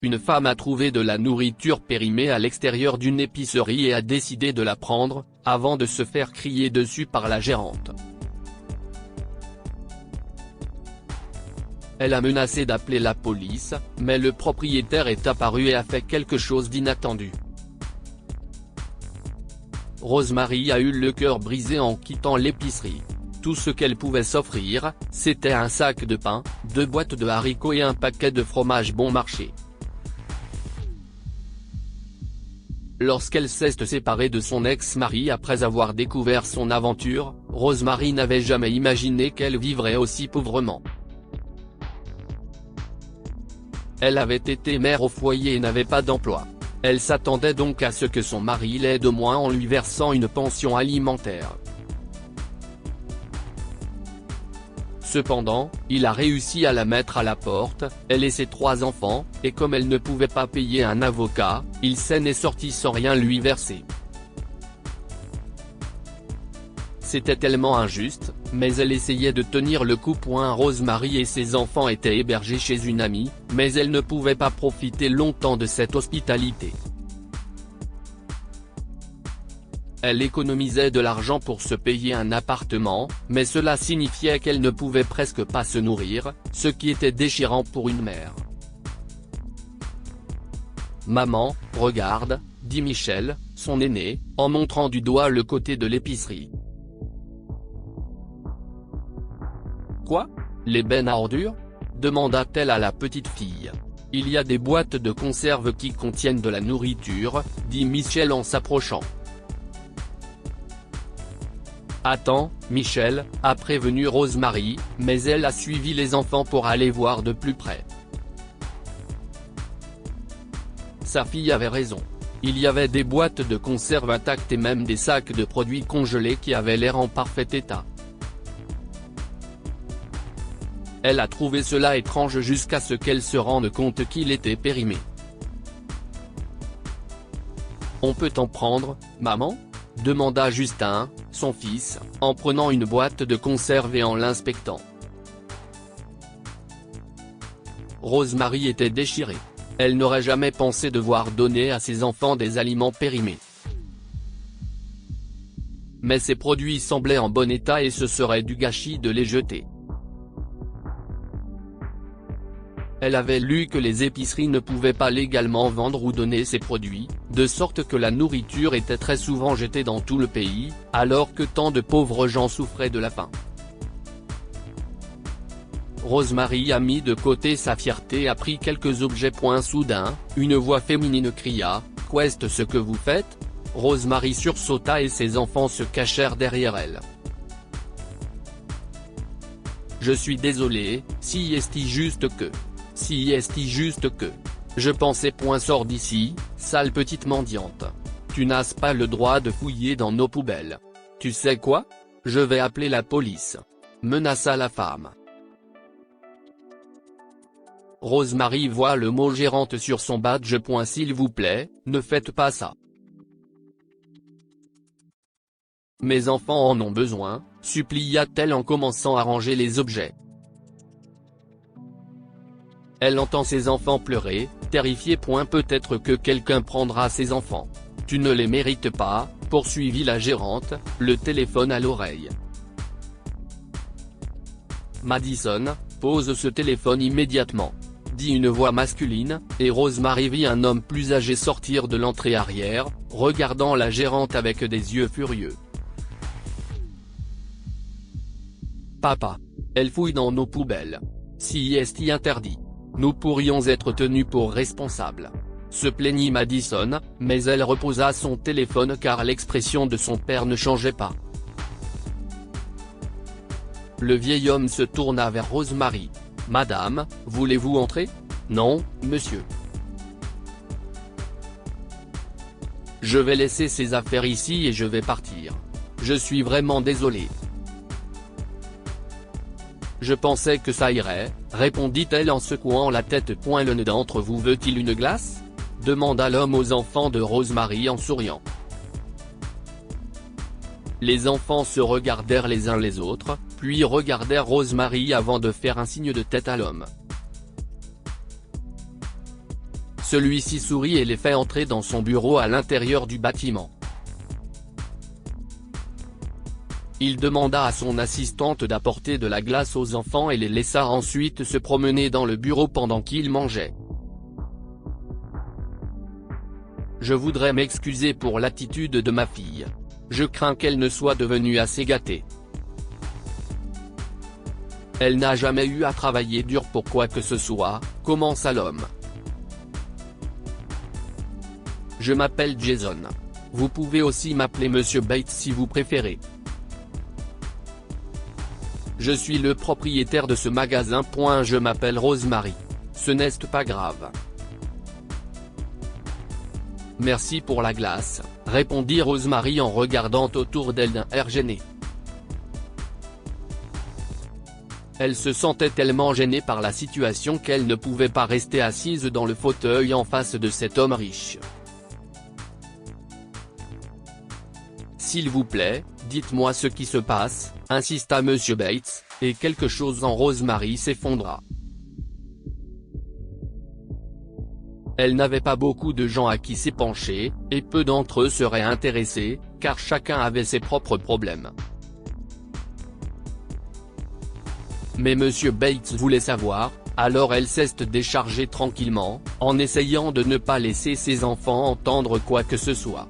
une femme a trouvé de la nourriture périmée à l'extérieur d'une épicerie et a décidé de la prendre, avant de se faire crier dessus par la gérante. Elle a menacé d'appeler la police, mais le propriétaire est apparu et a fait quelque chose d'inattendu. Rosemary a eu le cœur brisé en quittant l'épicerie. Tout ce qu'elle pouvait s'offrir, c'était un sac de pain, 2 boîtes de haricots et un paquet de fromage bon marché. Lorsqu'elle s'est séparée de son ex-mari après avoir découvert son aventure, Rosemary n'avait jamais imaginé qu'elle vivrait aussi pauvrement. Elle avait été mère au foyer et n'avait pas d'emploi. Elle s'attendait donc à ce que son mari l'aide au moins en lui versant une pension alimentaire. Cependant, il a réussi à la mettre à la porte, elle et ses 3 enfants, et comme elle ne pouvait pas payer un avocat, il s'en est sorti sans rien lui verser. C'était tellement injuste, mais elle essayait de tenir le coup. Rosemary et ses enfants étaient hébergés chez une amie, mais elle ne pouvait pas profiter longtemps de cette hospitalité. Elle économisait de l'argent pour se payer un appartement, mais cela signifiait qu'elle ne pouvait presque pas se nourrir, ce qui était déchirant pour une mère. « Maman, regarde », dit Michel, son aîné, en montrant du doigt le côté de l'épicerie. « Quoi ? Les bennes à ordures ? » demanda-t-elle à la petite fille. « Il y a des boîtes de conserve qui contiennent de la nourriture, » dit Michel en s'approchant. « Attends, Michel », a prévenu Rosemary, mais elle a suivi les enfants pour aller voir de plus près. Sa fille avait raison. Il y avait des boîtes de conserve intactes et même des sacs de produits congelés qui avaient l'air en parfait état. Elle a trouvé cela étrange jusqu'à ce qu'elle se rende compte qu'il était périmé. « On peut en prendre, maman ? » demanda Justin, son fils, en prenant une boîte de conserve et en l'inspectant. Rosemary était déchirée. Elle n'aurait jamais pensé devoir donner à ses enfants des aliments périmés. Mais ces produits semblaient en bon état et ce serait du gâchis de les jeter. Elle avait lu que les épiceries ne pouvaient pas légalement vendre ou donner ces produits, de sorte que la nourriture était très souvent jetée dans tout le pays, alors que tant de pauvres gens souffraient de la faim. Rosemary a mis de côté sa fierté et a pris quelques objets. Soudain, une voix féminine cria « Qu'est-ce ce que vous faites ?» Rosemary sursauta et ses enfants se cachèrent derrière elle. « Je suis désolée, si est juste que… Si est juste que… Je pensais. Sors d'ici, sale petite mendiante. Tu n'as pas le droit de fouiller dans nos poubelles. Tu sais quoi ? Je vais appeler la police. » menaça la femme. Rosemary voit le mot gérante sur son badge. S'il vous plaît, ne faites pas ça. Mes enfants en ont besoin, supplia-t-elle en commençant à ranger les objets. Elle entend ses enfants pleurer, terrifiée. Peut-être que quelqu'un prendra ses enfants. Tu ne les mérites pas, poursuivit la gérante, le téléphone à l'oreille. Madison, pose ce téléphone immédiatement, dit une voix masculine, et Rosemary vit un homme plus âgé sortir de l'entrée arrière, regardant la gérante avec des yeux furieux. Papa. Elle fouille dans nos poubelles. Si est interdit. Nous pourrions être tenus pour responsables. Se plaignit Madison, mais elle reposa son téléphone car l'expression de son père ne changeait pas. Le vieil homme se tourna vers Rosemary. « Madame, voulez-vous entrer ? » « Non, monsieur. Je vais laisser ces affaires ici et je vais partir. Je suis vraiment désolé. » Je pensais que ça irait, répondit-elle en secouant la tête. « L'un d'entre vous veut-il une glace ? » demanda l'homme aux enfants de Rosemary en souriant. Les enfants se regardèrent les uns les autres, puis regardèrent Rosemary avant de faire un signe de tête à l'homme. Celui-ci sourit et les fait entrer dans son bureau à l'intérieur du bâtiment. Il demanda à son assistante d'apporter de la glace aux enfants et les laissa ensuite se promener dans le bureau pendant qu'ils mangeaient. Je voudrais m'excuser pour l'attitude de ma fille. Je crains qu'elle ne soit devenue assez gâtée. Elle n'a jamais eu à travailler dur pour quoi que ce soit, commença l'homme. Je m'appelle Jason. Vous pouvez aussi m'appeler Monsieur Bates si vous préférez. Je suis le propriétaire de ce magasin. Je m'appelle Rosemary. Ce n'est pas grave. Merci pour la glace, répondit Rosemary en regardant autour d'elle d'un air gêné. Elle se sentait tellement gênée par la situation qu'elle ne pouvait pas rester assise dans le fauteuil en face de cet homme riche. S'il vous plaît, dites-moi ce qui se passe, insista Monsieur Bates, et quelque chose en Rosemary s'effondra. Elle n'avait pas beaucoup de gens à qui s'épancher, et peu d'entre eux seraient intéressés, car chacun avait ses propres problèmes. Mais Monsieur Bates voulait savoir, alors elle s'est déchargée tranquillement, en essayant de ne pas laisser ses enfants entendre quoi que ce soit.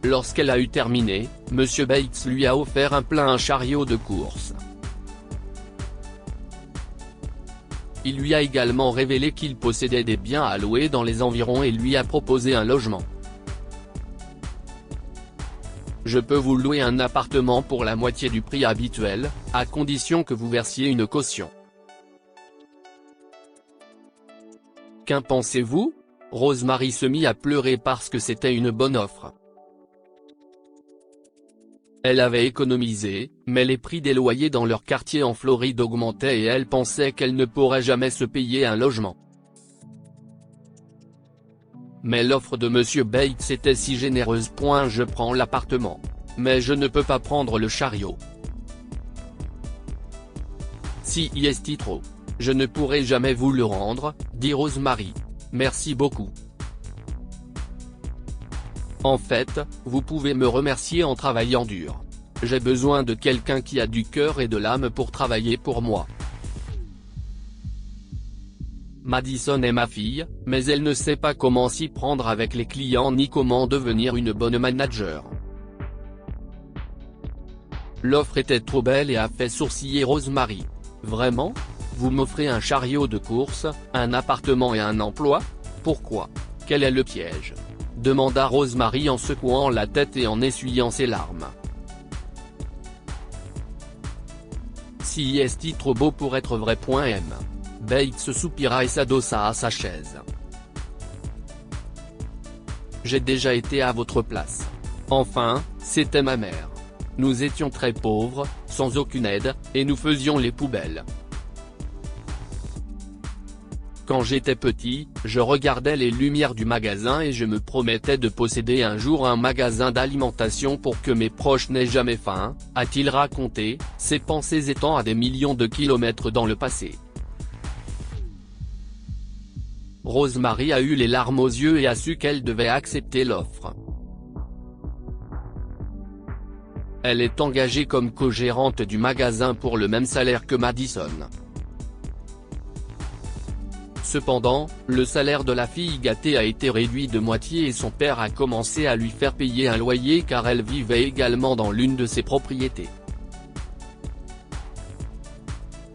Lorsqu'elle a eu terminé, Monsieur Bates lui a offert un chariot de course. Il lui a également révélé qu'il possédait des biens à louer dans les environs et lui a proposé un logement. Je peux vous louer un appartement pour la moitié du prix habituel, à condition que vous versiez une caution. Qu'en pensez-vous ? Rosemary se mit à pleurer parce que c'était une bonne offre. Elle avait économisé, mais les prix des loyers dans leur quartier en Floride augmentaient et elle pensait qu'elle ne pourrait jamais se payer un logement. Mais l'offre de Monsieur Bates était si généreuse. Je prends l'appartement. Mais je ne peux pas prendre le chariot. Si est trop. Je ne pourrai jamais vous le rendre, dit Rosemary. Merci beaucoup. En fait, vous pouvez me remercier en travaillant dur. J'ai besoin de quelqu'un qui a du cœur et de l'âme pour travailler pour moi. Madison est ma fille, mais elle ne sait pas comment s'y prendre avec les clients ni comment devenir une bonne manager. L'offre était trop belle et a fait sourciller Rosemary. Vraiment ? Vous m'offrez un chariot de course, un appartement et un emploi ? Pourquoi ? Quel est le piège ? Demanda Rosemary en secouant la tête et en essuyant ses larmes. Si est trop beau pour être vrai. Bates soupira et s'adossa à sa chaise. J'ai déjà été à votre place. Enfin, c'était ma mère. Nous étions très pauvres, sans aucune aide, et nous faisions les poubelles. Quand j'étais petit, je regardais les lumières du magasin et je me promettais de posséder un jour un magasin d'alimentation pour que mes proches n'aient jamais faim, a-t-il raconté, ses pensées étant à des millions de kilomètres dans le passé. Rosemary a eu les larmes aux yeux et a su qu'elle devait accepter l'offre. Elle est engagée comme co-gérante du magasin pour le même salaire que Madison. Cependant, le salaire de la fille gâtée a été réduit de moitié et son père a commencé à lui faire payer un loyer car elle vivait également dans l'une de ses propriétés.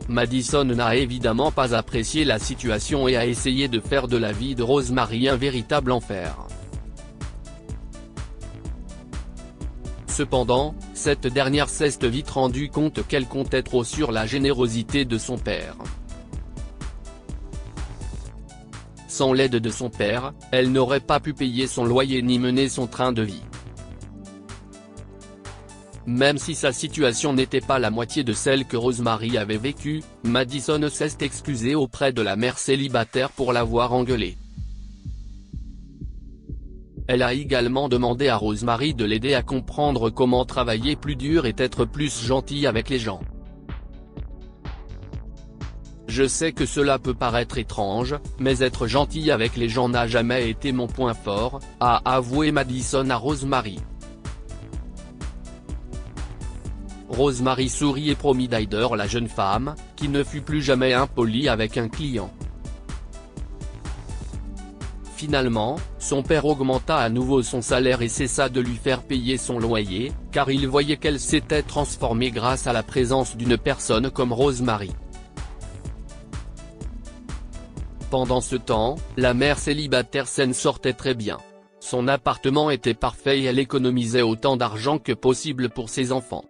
Madison n'a évidemment pas apprécié la situation et a essayé de faire de la vie de Rosemary un véritable enfer. Cependant, cette dernière s'est vite rendue compte qu'elle comptait trop sur la générosité de son père. Sans l'aide de son père, elle n'aurait pas pu payer son loyer ni mener son train de vie. Même si sa situation n'était pas la moitié de celle que Rosemary avait vécue, Madison s'est excusée auprès de la mère célibataire pour l'avoir engueulée. Elle a également demandé à Rosemary de l'aider à comprendre comment travailler plus dur et être plus gentille avec les gens. Je sais que cela peut paraître étrange, mais être gentil avec les gens n'a jamais été mon point fort, a avoué Madison à Rosemary. Rosemary sourit et promit d'aider la jeune femme, qui ne fut plus jamais impolie avec un client. Finalement, son père augmenta à nouveau son salaire et cessa de lui faire payer son loyer, car il voyait qu'elle s'était transformée grâce à la présence d'une personne comme Rosemary. Pendant ce temps, la mère célibataire s'en sortait très bien. Son appartement était parfait et elle économisait autant d'argent que possible pour ses enfants.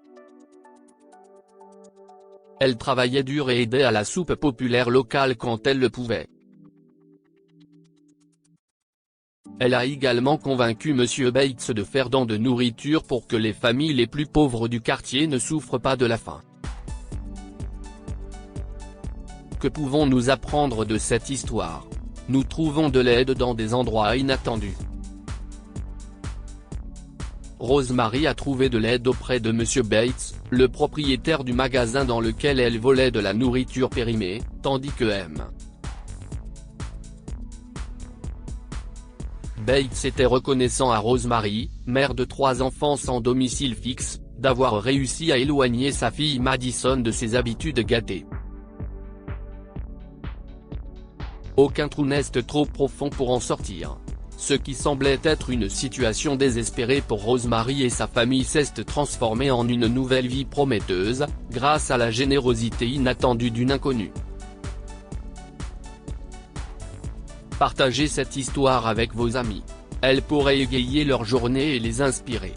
Elle travaillait dur et aidait à la soupe populaire locale quand elle le pouvait. Elle a également convaincu M. Bates de faire don de nourriture pour que les familles les plus pauvres du quartier ne souffrent pas de la faim. Que pouvons-nous apprendre de cette histoire? Nous trouvons de l'aide dans des endroits inattendus. Rosemary a trouvé de l'aide auprès de M. Bates, le propriétaire du magasin dans lequel elle volait de la nourriture périmée, tandis que M. Bates était reconnaissant à Rosemary, mère de 3 enfants sans domicile fixe, d'avoir réussi à éloigner sa fille Madison de ses habitudes gâtées. Aucun trou n'est trop profond pour en sortir. Ce qui semblait être une situation désespérée pour Rosemary et sa famille s'est transformé en une nouvelle vie prometteuse, grâce à la générosité inattendue d'une inconnue. Partagez cette histoire avec vos amis. Elle pourrait égayer leur journée et les inspirer.